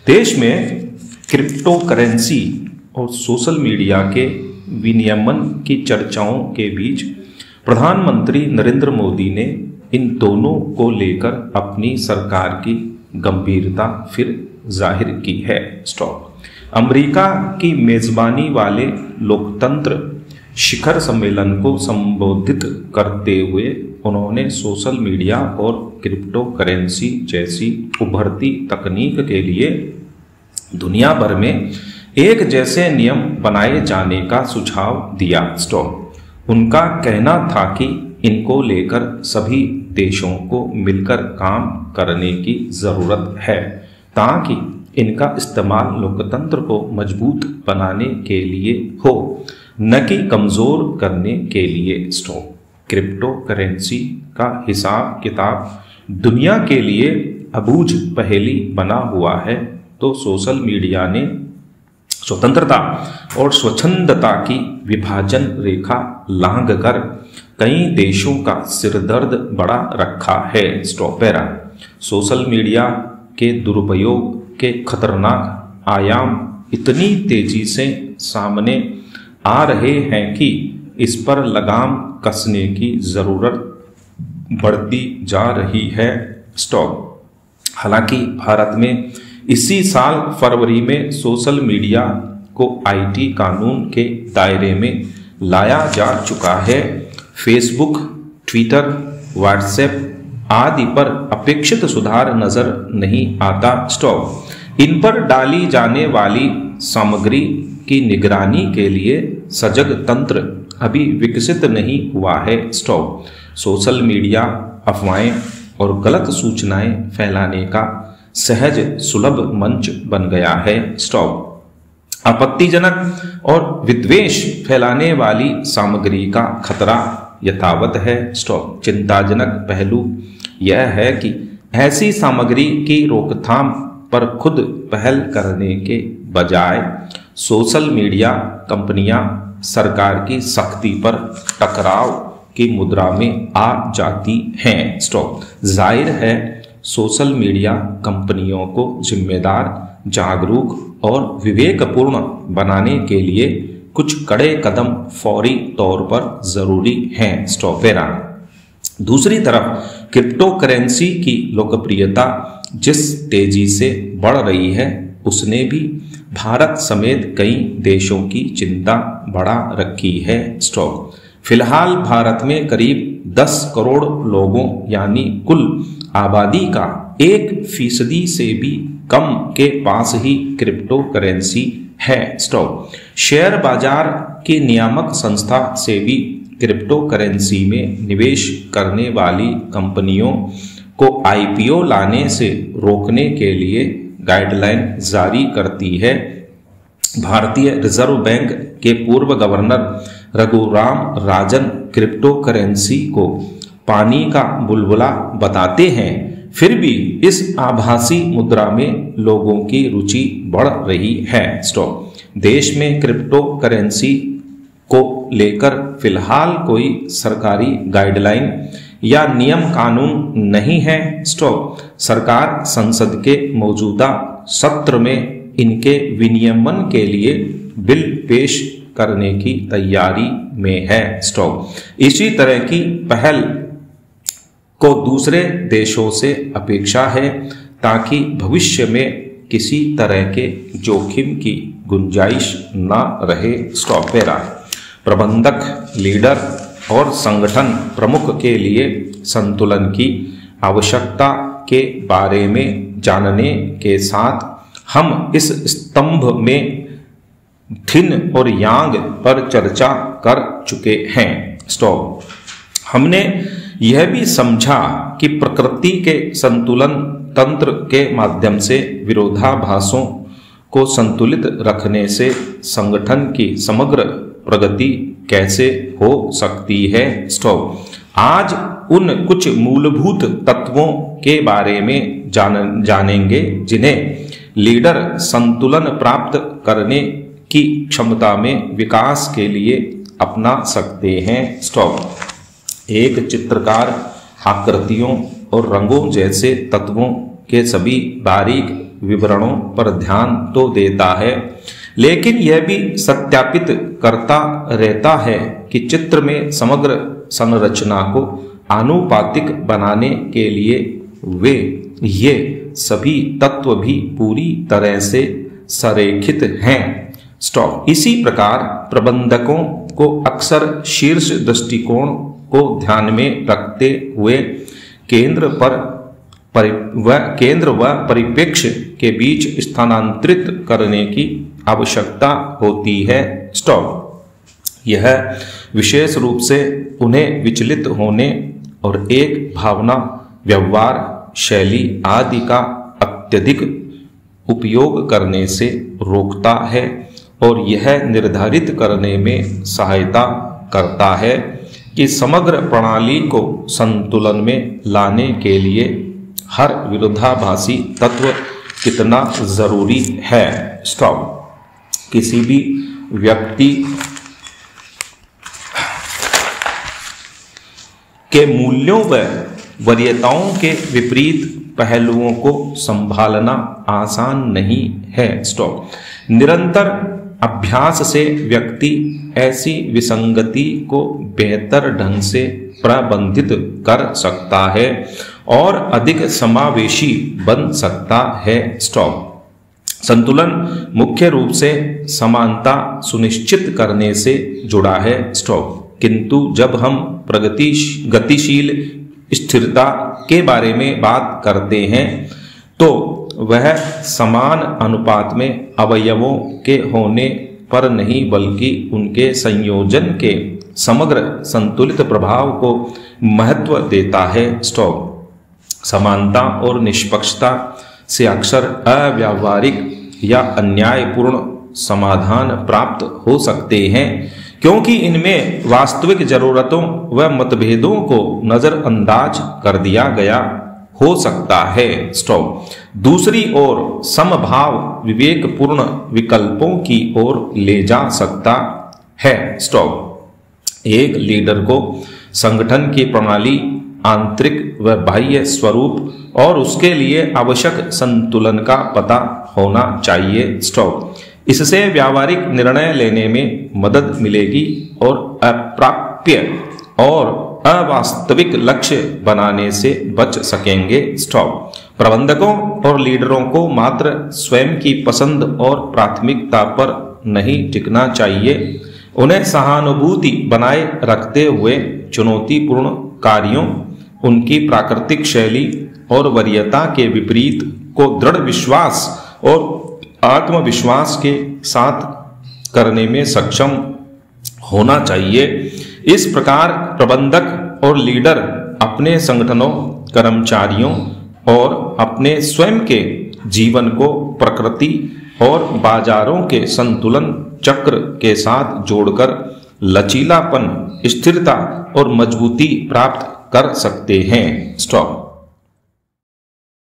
देश में crypto currency और सोशल मीडिया के विनियमन की चर्चाओं के बीच प्रधानमंत्री नरेंद्र मोदी ने इन दोनों को लेकर अपनी सरकार की गंभीरता फिर जाहिर की है। अमेरिका की मेजबानी वाले लोकतंत्र शिखर सम्मेलन को संबोधित करते हुए उन्होंने सोशल मीडिया और क्रिप्टो करेंसी जैसी उभरती तकनीक के लिए दुनिया भर में एक जैसे नियम बनाए जाने का सुझाव दिया। उनका कहना था कि इनको लेकर सभी देशों को मिलकर काम करने की जरूरत है ताकि इनका इस्तेमाल लोकतंत्र को मजबूत बनाने के लिए हो, न कि कमजोर करने के लिए। क्रिप्टो करेंसी का हिसाब किताब दुनिया के लिए अबूझ पहेली बना हुआ है, तो सोशल मीडिया ने स्वतंत्रता और स्वच्छंदता की विभाजन रेखा लांघकर कई देशों का सिरदर्द बढ़ा रखा है। सोशल मीडिया के दुरुपयोग के खतरनाक आयाम इतनी तेजी से सामने आ रहे हैं कि इस पर लगाम कसने की जरूरत बढ़ती जा रही है। हालांकि भारत में इसी साल फरवरी में सोशल मीडिया को आईटी कानून के दायरे में लाया जा चुका है। फेसबुक, ट्विटर, व्हाट्सएप आदि पर अपेक्षित सुधार नजर नहीं आता। इन पर डाली जाने वाली सामग्री की निगरानी के लिए सजग तंत्र अभी विकसित नहीं हुआ है। सोशल मीडिया अफवाहें और गलत सूचनाएं फैलाने का सहज सुलभ मंच बन गया है। आपत्तिजनक और विद्वेष फैलाने वाली सामग्री का खतरा यथावत है। चिंताजनक पहलू यह है कि ऐसी सामग्री की रोकथाम पर खुद पहल करने के बजाय सोशल मीडिया कंपनियां सरकार की सख्ती पर टकराव की मुद्रा में आ जाती हैं। जाहिर है सोशल मीडिया कंपनियों को जिम्मेदार, जागरूक और विवेकपूर्ण बनाने के लिए कुछ कड़े कदम फौरी तौर पर जरूरी हैं। दूसरी तरफ क्रिप्टो करेंसी की लोकप्रियता जिस तेजी से बढ़ रही है उसने भी भारत समेत कई देशों की चिंता बढ़ा रखी है। फिलहाल भारत में करीब 10 करोड़ लोगों यानी कुल आबादी का 1% से भी कम के पास ही क्रिप्टो करेंसी है। शेयर बाजार की नियामक संस्था से भी क्रिप्टो करेंसी में निवेश करने वाली कंपनियों को आईपीओ लाने से रोकने के लिए गाइडलाइन जारी करती है। भारतीय रिजर्व बैंक के पूर्व governor Raghuram Rajan crypto currency को पानी का बुलबुला बताते हैं, फिर भी इस आभासी मुद्रा में लोगों की रुचि बढ़ रही है। देश में क्रिप्टो करेंसी को लेकर फिलहाल कोई सरकारी गाइडलाइन या नियम कानून नहीं है। सरकार संसद के मौजूदा सत्र में इनके विनियमन के लिए बिल पेश करने की तैयारी में है। इसी तरह की पहल को दूसरे देशों से अपेक्षा है ताकि भविष्य में किसी तरह के जोखिम की गुंजाइश न रहे। प्रबंधक, लीडर और संगठन प्रमुख के लिए संतुलन की आवश्यकता के बारे में जानने के साथ हम इस स्तंभ में थिन और यांग पर चर्चा कर चुके हैं। हमने यह भी समझा कि प्रकृति के संतुलन तंत्र के माध्यम से विरोधाभासों को संतुलित रखने से संगठन की समग्र प्रगति कैसे हो सकती है। आज उन कुछ मूलभूत तत्वों के बारे में जानेंगे जिन्हें लीडर संतुलन प्राप्त करने की क्षमता में विकास के लिए अपना सकते हैं। एक चित्रकार आकृतियों और रंगों जैसे तत्वों के सभी बारीक विवरणों पर ध्यान तो देता है, लेकिन यह भी सत्यापित करता रहता है कि चित्र में समग्र संरचना को आनुपातिक बनाने के लिए ये सभी तत्व भी पूरी तरह से संरेखित हैं। स्टॉप। इसी प्रकार प्रबंधकों को अक्सर शीर्ष दृष्टिकोण को ध्यान में रखते हुए केंद्र व परिप्रेक्ष्य के बीच स्थानांतरित करने की आवश्यकता होती है। स्टॉप। यह विशेष रूप से उन्हें विचलित होने और एक भावना, व्यवहार शैली आदि का अत्यधिक उपयोग करने से रोकता है और यह निर्धारित करने में सहायता करता है कि समग्र प्रणाली को संतुलन में लाने के लिए हर विरोधाभासी तत्व कितना जरूरी है। स्टॉप। किसी भी व्यक्ति के मूल्यों व वरीयताओं के विपरीत पहलुओं को संभालना आसान नहीं है। स्टॉप। निरंतर अभ्यास से व्यक्ति ऐसी विसंगति को बेहतर ढंग से प्रबंधित कर सकता है और अधिक समावेशी बन सकता है। स्टॉप। संतुलन मुख्य रूप से समानता सुनिश्चित करने से जुड़ा है। स्टॉप। किंतु जब हम गतिशील स्थिरता के बारे में बात करते हैं तो वह समान अनुपात में अवयवों के होने पर नहीं बल्कि उनके संयोजन के समग्र संतुलित प्रभाव को महत्व देता है। स्टॉप। समानता और निष्पक्षता से अक्सर अव्यावहारिक या अन्यायपूर्ण समाधान प्राप्त हो सकते हैं क्योंकि इनमें वास्तविक जरूरतों व मतभेदों को नजरअंदाज कर दिया गया हो सकता है। स्टॉप। दूसरी ओर समभाव विवेकपूर्ण विकल्पों की ओर ले जा सकता है। स्टॉप। एक लीडर को संगठन की प्रणाली, आंतरिक व बाह्य स्वरूप और उसके लिए आवश्यक संतुलन का पता होना चाहिए। स्टॉप। इससे व्यावहारिक निर्णय लेने में मदद मिलेगी और अप्राप्य और अवास्तविक लक्ष्य बनाने से बच सकेंगे। स्टॉप। प्रबंधकों और लीडरों को मात्र स्वयं की पसंद और प्राथमिकता पर नहीं टिकना चाहिए। उन्हें सहानुभूति बनाए रखते हुए चुनौतीपूर्ण कार्यों, उनकी प्राकृतिक शैली और वरीयता के विपरीत को दृढ़ विश्वास और आत्मविश्वास के साथ करने में सक्षम होना चाहिए। इस प्रकार प्रबंधक और लीडर अपने संगठनों, कर्मचारियों और अपने स्वयं के जीवन को प्रकृति और बाजारों के संतुलन चक्र के साथ जोड़कर लचीलापन, स्थिरता और मजबूती प्राप्त कर सकते हैं। स्टॉप।